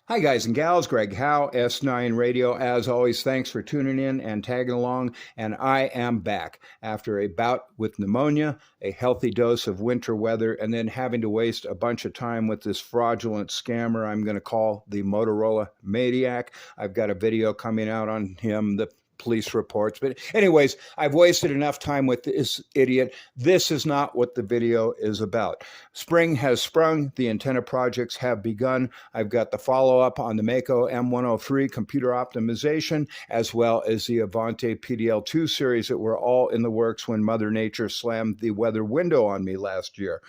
Hi, guys and gals. Greg Howe, S9 Radio. As always, thanks for tuning in and tagging along. And I am back after a bout with pneumonia, a healthy dose of winter weather, and then having to waste a bunch of time with this fraudulent scammer I'm going to call the Motorola Maniac. I've got a video coming out on him. The police reports. But anyways, I've wasted enough time with this idiot. This is not what the video is about. Spring has sprung. The antenna projects have begun. I've got the follow-up on the Mako M103 computer optimization, as well as the Avante PDL2 series that were all in the works when Mother Nature slammed the weather window on me last year.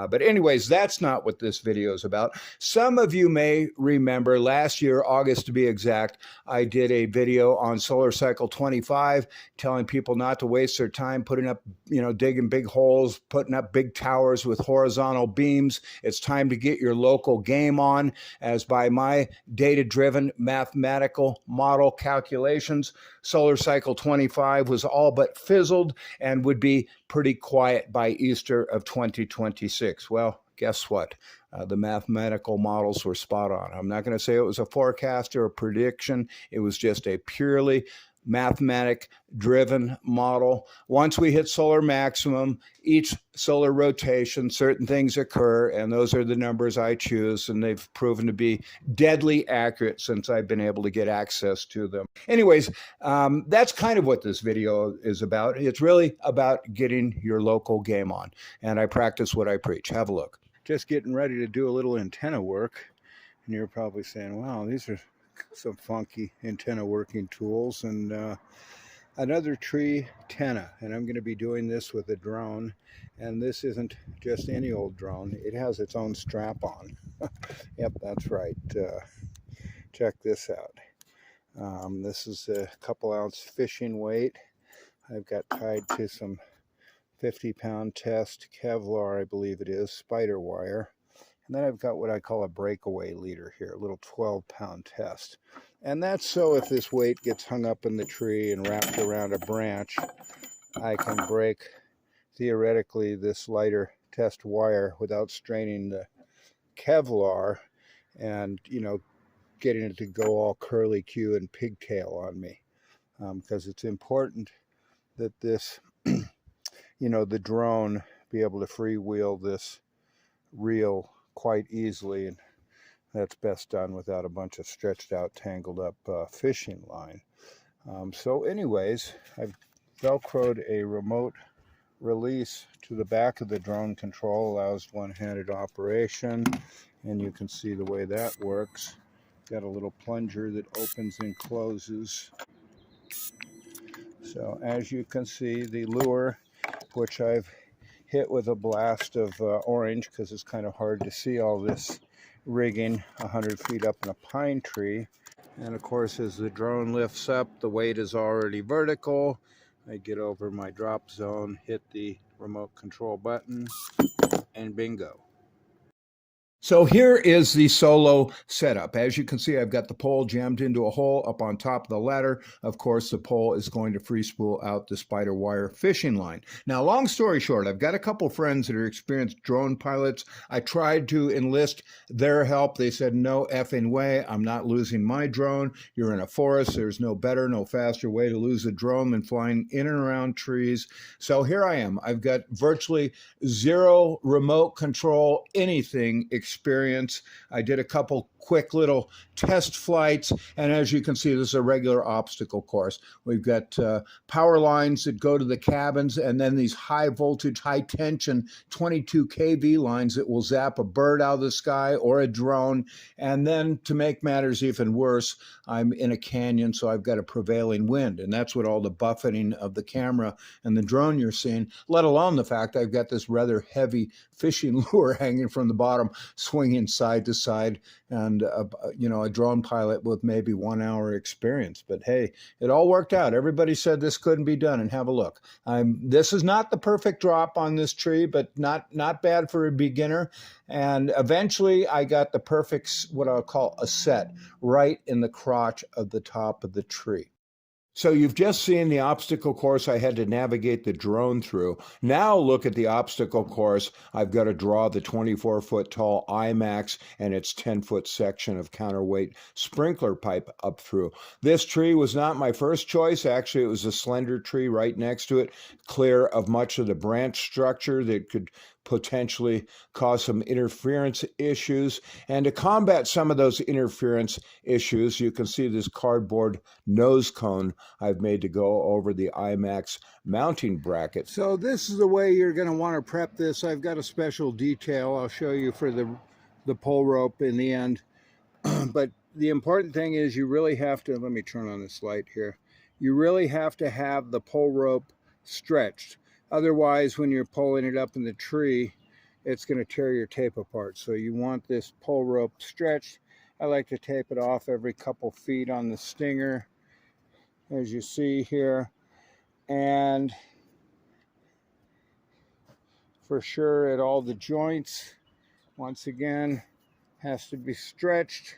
But anyways, that's not what this video is about. Some of you may remember last year, August to be exact, I did a video on solar cycle 25, telling people not to waste their time putting up, digging big holes, putting up big towers with horizontal beams. It's time to get your local game on, as by my data-driven mathematical model calculations, solar cycle 25 was all but fizzled and would be pretty quiet by Easter of 2026. Well, guess what? The mathematical models were spot on. I'm not going to say it was a forecast or a prediction. It was just a purely mathematic driven model. Once we hit solar maximum, each solar rotation, certain things occur, and those are the numbers I choose, and they've proven to be deadly accurate since I've been able to get access to them. Anyways, that's kind of what this video is about. It's really about getting your local game on, and I practice what I preach. Have a look. Just getting ready to do a little antenna work, and you're probably saying, wow, these are some funky antenna working tools, and another tree antenna, and I'm going to be doing this with a drone. And this isn't just any old drone, it has its own strap on. Yep, that's right. Check this out. This is a couple ounce fishing weight. I've got tied to some 50-pound test Kevlar, I believe it is, spider wire. And then I've got what I call a breakaway leader here, a little 12-pound test. And that's so if this weight gets hung up in the tree and wrapped around a branch, I can break, theoretically, this lighter test wire without straining the Kevlar and, getting it to go all curly-Q and pigtail on me. Because it's important that this, the drone be able to freewheel this reel quite easily, and that's best done without a bunch of stretched out, tangled up fishing line. So anyways, I've velcroed a remote release to the back of the drone control, allows one-handed operation, and you can see the way that works. Got a little plunger that opens and closes. So as you can see, the lure, which I've hit with a blast of orange because it's kind of hard to see all this rigging 100 feet up in a pine tree. And of course, as the drone lifts up, the weight is already vertical. I get over my drop zone, hit the remote control button, and bingo. So here is the solo setup. As you can see, I've got the pole jammed into a hole up on top of the ladder. Of course, the pole is going to free spool out the spider wire fishing line. Now, long story short, I've got a couple friends that are experienced drone pilots. I tried to enlist their help. They said, no effing way. I'm not losing my drone. You're in a forest. There's no better, no faster way to lose a drone than flying in and around trees. So here I am. I've got virtually zero remote control, anything experience. I did a couple quick little test flights, and as you can see, this is a regular obstacle course. We've got power lines that go to the cabins, and then these high voltage, high tension 22 kV lines that will zap a bird out of the sky or a drone. And then to make matters even worse, I'm in a canyon, so I've got a prevailing wind, and that's what all the buffeting of the camera and the drone you're seeing, let alone the fact I've got this rather heavy fishing lure hanging from the bottom, swinging side to side, and a drone pilot with maybe 1 hour experience. But hey, it all worked out. Everybody said this couldn't be done, and have a look. This is not the perfect drop on this tree, but not bad for a beginner. And eventually I got the perfect, what I'll call a set, right in the crotch of the top of the tree. So you've just seen the obstacle course I had to navigate the drone through. Now look at the obstacle course. I've got to draw the 24-foot tall IMAX and its 10-foot section of counterweight sprinkler pipe up through. This tree was not my first choice. Actually, it was a slender tree right next to it, clear of much of the branch structure that could potentially cause some interference issues. And to combat some of those interference issues, you can see this cardboard nose cone I've made to go over the IMAX mounting bracket. So this is the way you're going to want to prep this. I've got a special detail I'll show you for the pull rope in the end. But the important thing is you really have to, let me turn on this light here. You really have to have the pull rope stretched. Otherwise, when you're pulling it up in the tree, it's going to tear your tape apart. So you want this pull rope stretched. I like to tape it off every couple feet on the stinger, as you see here. And for sure at all the joints, once again, has to be stretched.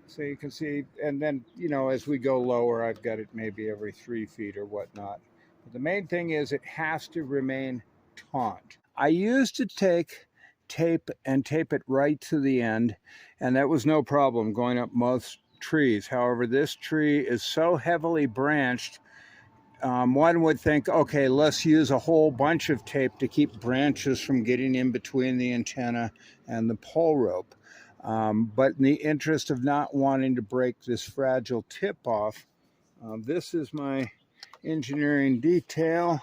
So you can see, and then, you know, as we go lower, I've got it maybe every 3 feet or whatnot. But the main thing is it has to remain taut. I used to take tape and tape it right to the end, and that was no problem going up most trees. However, this tree is so heavily branched, one would think, okay, let's use a whole bunch of tape to keep branches from getting in between the antenna and the pull rope. But in the interest of not wanting to break this fragile tip off, this is my engineering detail.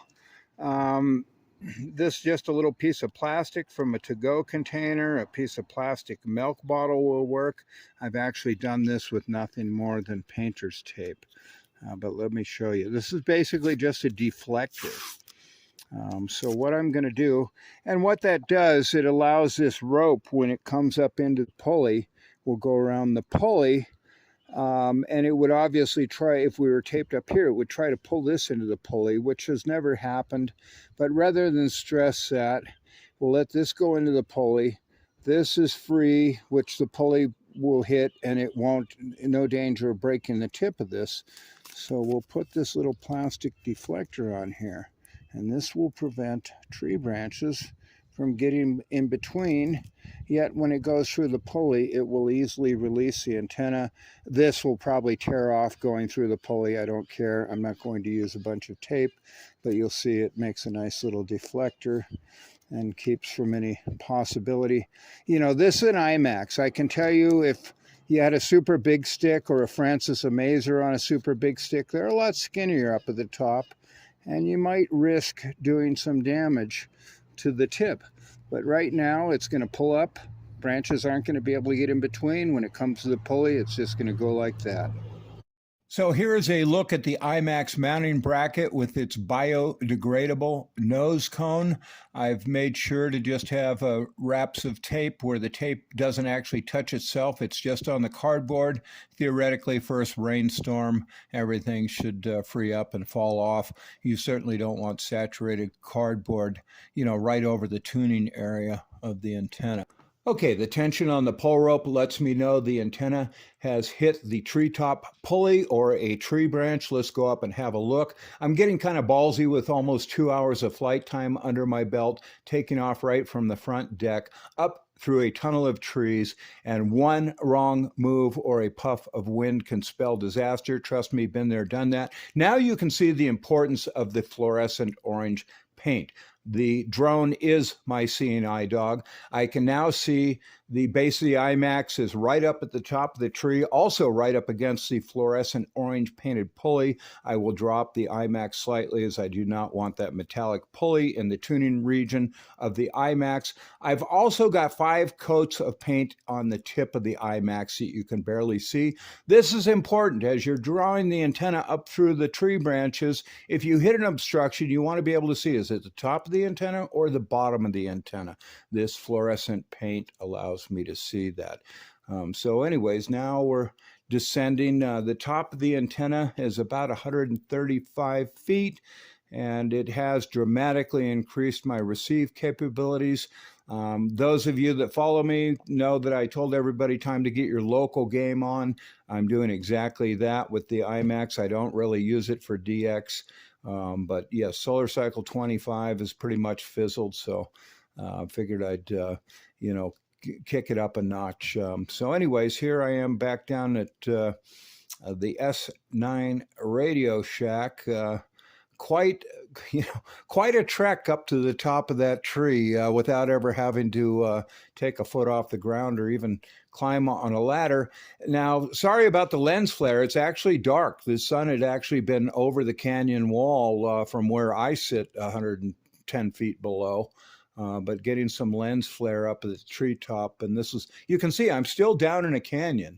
This just a little piece of plastic from a to-go container, a piece of plastic milk bottle will work. I've actually done this with nothing more than painter's tape. But let me show you. This is basically just a deflector. So what I'm going to do, and what that does, it allows this rope, when it comes up into the pulley, will go around the pulley, and it would obviously try, if we were taped up here, it would try to pull this into the pulley, which has never happened. But rather than stress that, we'll let this go into the pulley. This is free, which the pulley will hit, and it won't, no danger of breaking the tip of this. So we'll put this little plastic deflector on here. And this will prevent tree branches from getting in between. Yet when it goes through the pulley, it will easily release the antenna. This will probably tear off going through the pulley. I don't care. I'm not going to use a bunch of tape, but you'll see it makes a nice little deflector and keeps from any possibility. You know, this is an IMAX. I can tell you, if you had a super big stick or a Francis Amazer on a super big stick, they're a lot skinnier up at the top, and you might risk doing some damage to the tip. But right now it's going to pull up. Branches aren't going to be able to get in between. When it comes to the pulley, it's just going to go like that. So here's a look at the IMAX mounting bracket with its biodegradable nose cone. I've made sure to just have wraps of tape where the tape doesn't actually touch itself. It's just on the cardboard. Theoretically, first rainstorm, everything should free up and fall off. You certainly don't want saturated cardboard, you know, right over the tuning area of the antenna. Okay, the tension on the pull rope lets me know the antenna has hit the treetop pulley or a tree branch. Let's go up and have a look. I'm getting kind of ballsy with almost 2 hours of flight time under my belt, taking off right from the front deck up through a tunnel of trees, and one wrong move or a puff of wind can spell disaster. Trust me, been there, done that. Now you can see the importance of the fluorescent orange paint. The drone is my seeing eye dog. I can now see the base of the IMAX is right up at the top of the tree, also right up against the fluorescent orange painted pulley. I will drop the IMAX slightly as I do not want that metallic pulley in the tuning region of the IMAX. I've also got 5 coats of paint on the tip of the IMAX that you can barely see. This is important as you're drawing the antenna up through the tree branches. If you hit an obstruction, you want to be able to see, is it the top of the antenna or the bottom of the antenna? This fluorescent paint allows me to see that. So anyways, now we're descending. The top of the antenna is about 135 feet, and it has dramatically increased my receive capabilities. Those of you that follow me know that I told everybody time to get your local game on. I'm doing exactly that with the IMAX. I don't really use it for DX, but yes, Solar Cycle 25 is pretty much fizzled, so I figured I'd, kick it up a notch. So anyways, here I am back down at the S9 Radio Shack. Quite, quite a trek up to the top of that tree without ever having to take a foot off the ground or even climb on a ladder. Now, sorry about the lens flare. It's actually dark. The sun had actually been over the canyon wall from where I sit 110 feet below. But getting some lens flare up at the treetop. And this is, you can see I'm still down in a canyon.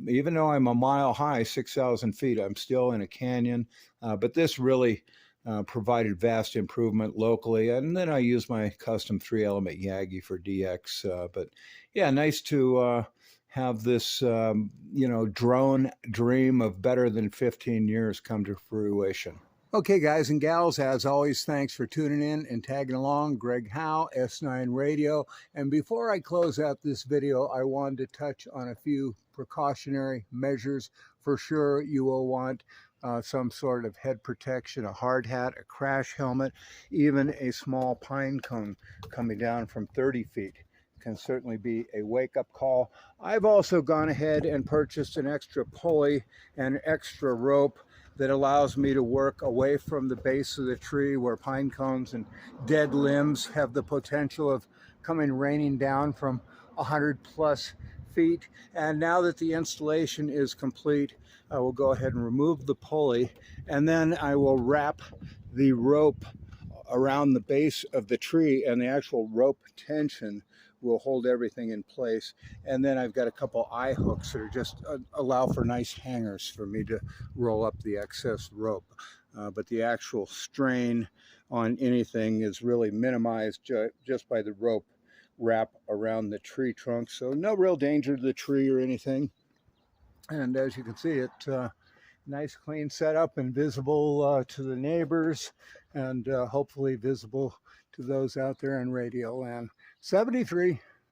Even though I'm a mile high, 6,000 feet, I'm still in a canyon. But this really provided vast improvement locally. And then I use my custom 3-element Yagi for DX. But yeah, nice to have this, drone dream of better than 15 years come to fruition. Okay, guys and gals, as always, thanks for tuning in and tagging along. Greg Howe, S9 Radio. And before I close out this video, I wanted to touch on a few precautionary measures. For sure, you will want some sort of head protection, a hard hat, a crash helmet, even a small pine cone coming down from 30 feet. Can certainly be a wake-up call. I've also gone ahead and purchased an extra pulley and extra rope that allows me to work away from the base of the tree where pine cones and dead limbs have the potential of raining down from 100+ feet. And now that the installation is complete, I will go ahead and remove the pulley, and then I will wrap the rope around the base of the tree, and the actual rope tension will hold everything in place. And then I've got a couple eye hooks that are just allow for nice hangers for me to roll up the excess rope. But the actual strain on anything is really minimized just by the rope wrap around the tree trunk. So no real danger to the tree or anything. And as you can see, it's nice clean setup and visible to the neighbors, and hopefully visible to those out there in radio land. 73.